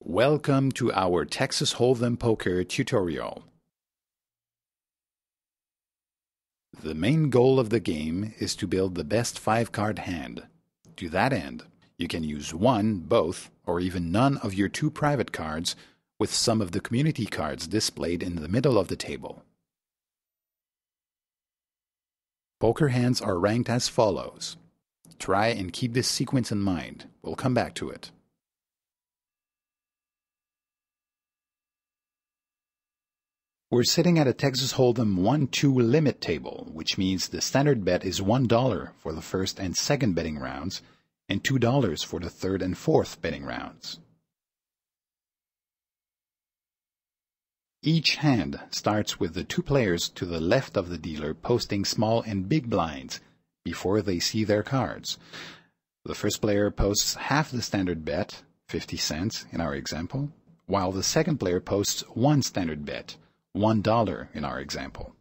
Welcome to our Texas Hold'em Poker tutorial. The main goal of the game is to build the best 5-card hand. To that end, you can use one, both, or even none of your 2 private cards with some of the community cards displayed in the middle of the table. Poker hands are ranked as follows. Try and keep this sequence in mind. We'll come back to it. We're sitting at a Texas Hold'em 1-2 limit table, which means the standard bet is $1 for the first and second betting rounds, and $2 for the third and fourth betting rounds. Each hand starts with the 2 players to the left of the dealer posting small and big blinds before they see their cards. The first player posts half the standard bet, 50 cents in our example, while the second player posts 1 standard bet, $1 in our example.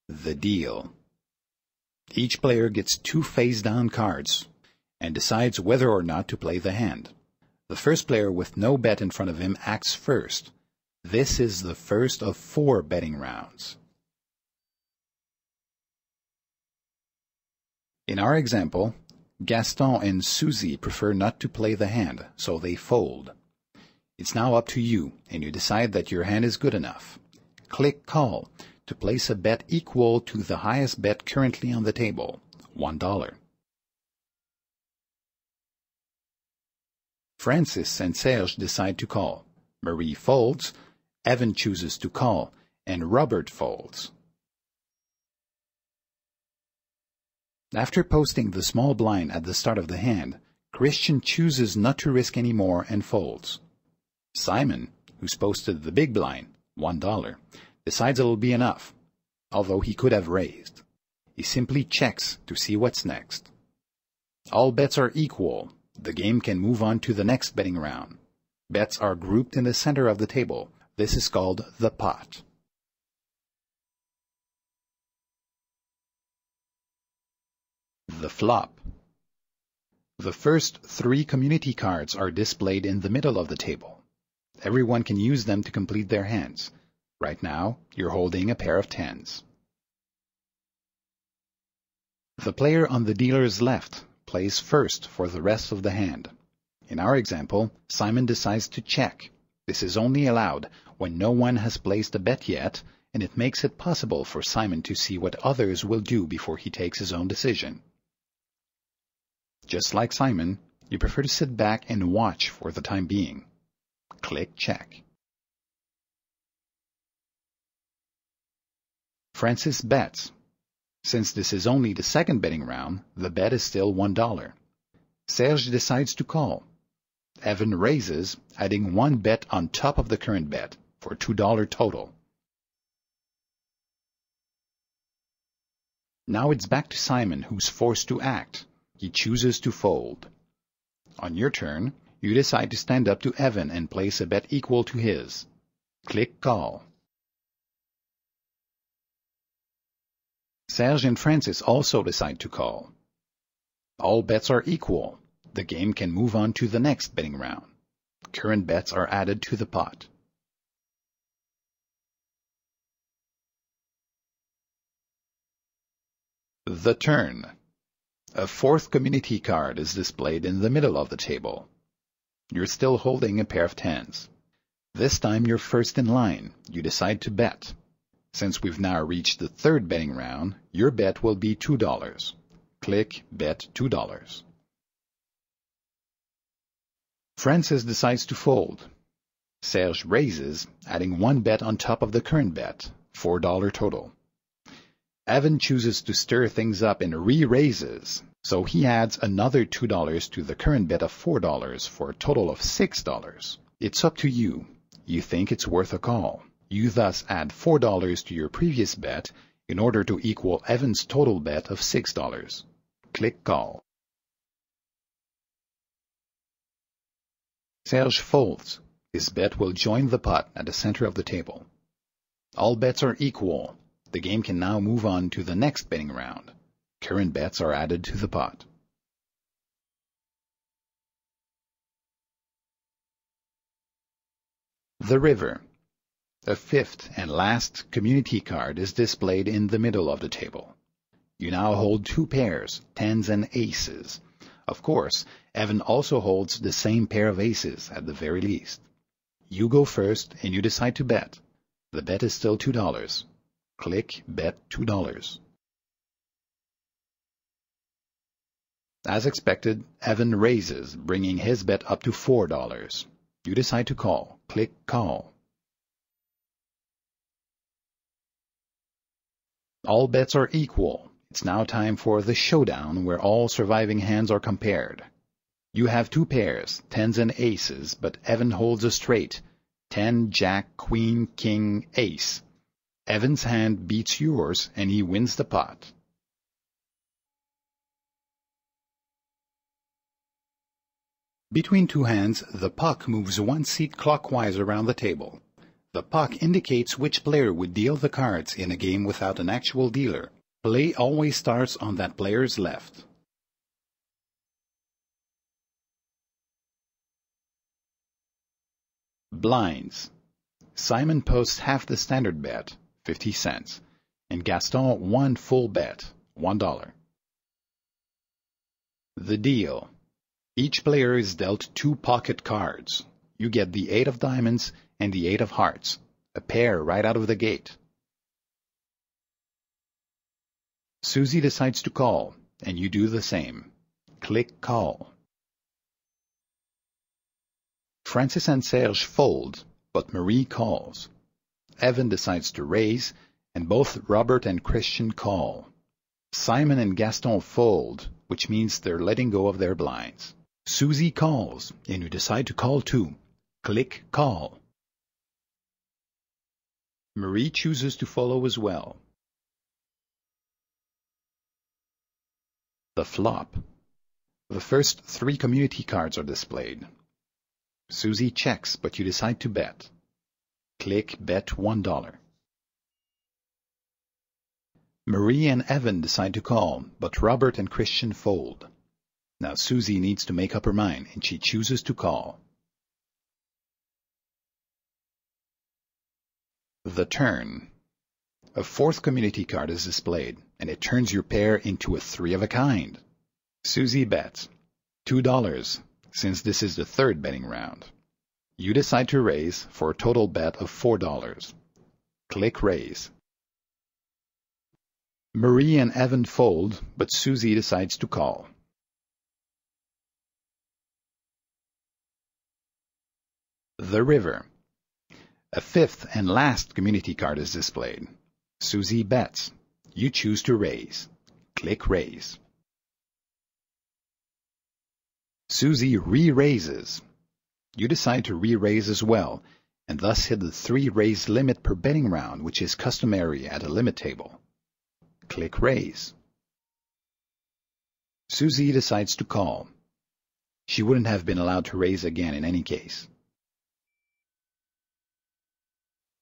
The deal. Each player gets 2 face-down cards and decides whether or not to play the hand. The first player with no bet in front of him acts first. This is the first of 4 betting rounds. In our example, Gaston and Susie prefer not to play the hand, so they fold. It's now up to you, and you decide that your hand is good enough. Click Call to place a bet equal to the highest bet currently on the table, $1. Francis and Serge decide to call. Marie folds, Evan chooses to call, and Robert folds. After posting the small blind at the start of the hand, Christian chooses not to risk any more and folds. Simon, who's posted the big blind, $1, decides it'll be enough, although he could have raised. He simply checks to see what's next. All bets are equal. The game can move on to the next betting round. Bets are grouped in the center of the table. This is called the pot. The flop. The first 3 community cards are displayed in the middle of the table. Everyone can use them to complete their hands. Right now, you're holding a pair of 10s. The player on the dealer's left plays first for the rest of the hand. In our example, Simon decides to check. This is only allowed when no one has placed a bet yet, and it makes it possible for Simon to see what others will do before he takes his own decision. Just like Simon, you prefer to sit back and watch for the time being. Click Check. Francis bets. Since this is only the second betting round, the bet is still $1. Serge decides to call. Evan raises, adding 1 bet on top of the current bet, for $2 total. Now it's back to Simon, who's forced to act. He chooses to fold. On your turn, you decide to stand up to Evan and place a bet equal to his. Click Call. Serge and Francis also decide to call. All bets are equal. The game can move on to the next betting round. Current bets are added to the pot. The turn. A 4th community card is displayed in the middle of the table. You're still holding a pair of 10s. This time you're first in line. You decide to bet. Since we've now reached the 3rd betting round, your bet will be $2. Click Bet $2. Francis decides to fold. Serge raises, adding 1 bet on top of the current bet, $4 total. Evan chooses to stir things up and re-raises, so he adds another $2 to the current bet of $4 for a total of $6. It's up to you. You think it's worth a call. You thus add $4 to your previous bet in order to equal Evan's total bet of $6. Click Call. Serge folds. His bet will join the pot at the center of the table. All bets are equal. The game can now move on to the next betting round. Current bets are added to the pot. The river. A fifth and last community card is displayed in the middle of the table. You now hold two pairs, tens and aces. Of course, Evan also holds the same pair of aces at the very least. You go first and you decide to bet. The bet is still $2. Click Bet $2. As expected, Evan raises, bringing his bet up to $4. You decide to call. Click Call. All bets are equal. It's now time for the showdown, where all surviving hands are compared. You have two pairs, tens and aces, but Evan holds a straight, 10, jack, queen, king, ace. Evan's hand beats yours, and he wins the pot. Between two hands, the puck moves one seat clockwise around the table. The puck indicates which player would deal the cards in a game without an actual dealer. Play always starts on that player's left. Blinds. Simon posts half the standard bet, 50 cents, and Gaston one full bet, $1. The deal. Each player is dealt two pocket cards. You get the 8 of diamonds and the 8 of hearts, a pair right out of the gate. Susie decides to call, and you do the same. Click Call. Francis and Serge fold, but Marie calls. Evan decides to raise, and both Robert and Christian call. Simon and Gaston fold, which means they're letting go of their blinds. Susie calls, and you decide to call too. Click Call. Marie chooses to follow as well. The flop. The first 3 community cards are displayed. Susie checks, but you decide to bet. Click Bet $1. Marie and Evan decide to call, but Robert and Christian fold. Now Susie needs to make up her mind, and she chooses to call. The turn. A 4th community card is displayed, and it turns your pair into a 3 of a kind. Susie bets $2, since this is the 3rd betting round. You decide to raise for a total bet of $4. Click Raise. Marie and Evan fold, but Susie decides to call. The river. A 5th and last community card is displayed. Susie bets. You choose to raise. Click Raise. Susie re-raises. You decide to re-raise as well, and thus hit the 3 raise limit per betting round, which is customary at a limit table. Click Raise. Susie decides to call. She wouldn't have been allowed to raise again in any case.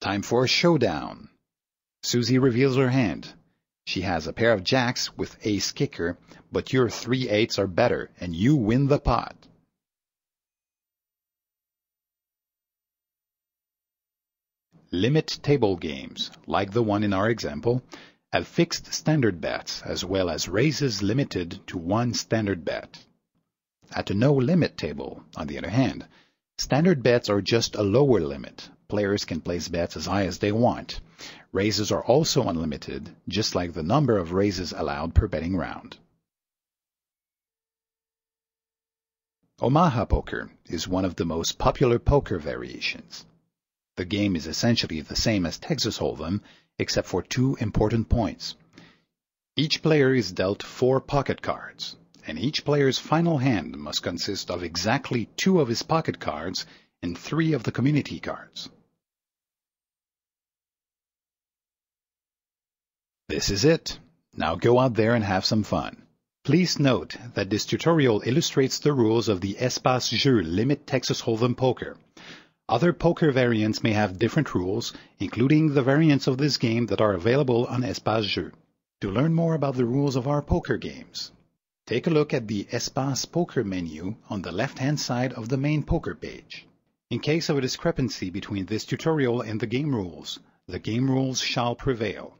Time for a showdown. Susie reveals her hand. She has a pair of jacks with ace kicker, but your 3 8s are better, and you win the pot. Limit table games, like the one in our example, have fixed standard bets as well as raises limited to 1 standard bet. At a no-limit table, on the other hand, standard bets are just a lower limit. Players can place bets as high as they want. Raises are also unlimited, just like the number of raises allowed per betting round. Omaha Poker is one of the most popular poker variations. The game is essentially the same as Texas Hold'em, except for 2 important points. Each player is dealt 4 pocket cards, and each player's final hand must consist of exactly 2 of his pocket cards and 3 of the community cards. This is it. Now go out there and have some fun. Please note that this tutorial illustrates the rules of the Espacejeux Limit Texas Hold'em Poker. Other poker variants may have different rules, including the variants of this game that are available on Espacejeux. To learn more about the rules of our poker games, take a look at the Espace Poker menu on the left-hand side of the main poker page. In case of a discrepancy between this tutorial and the game rules shall prevail.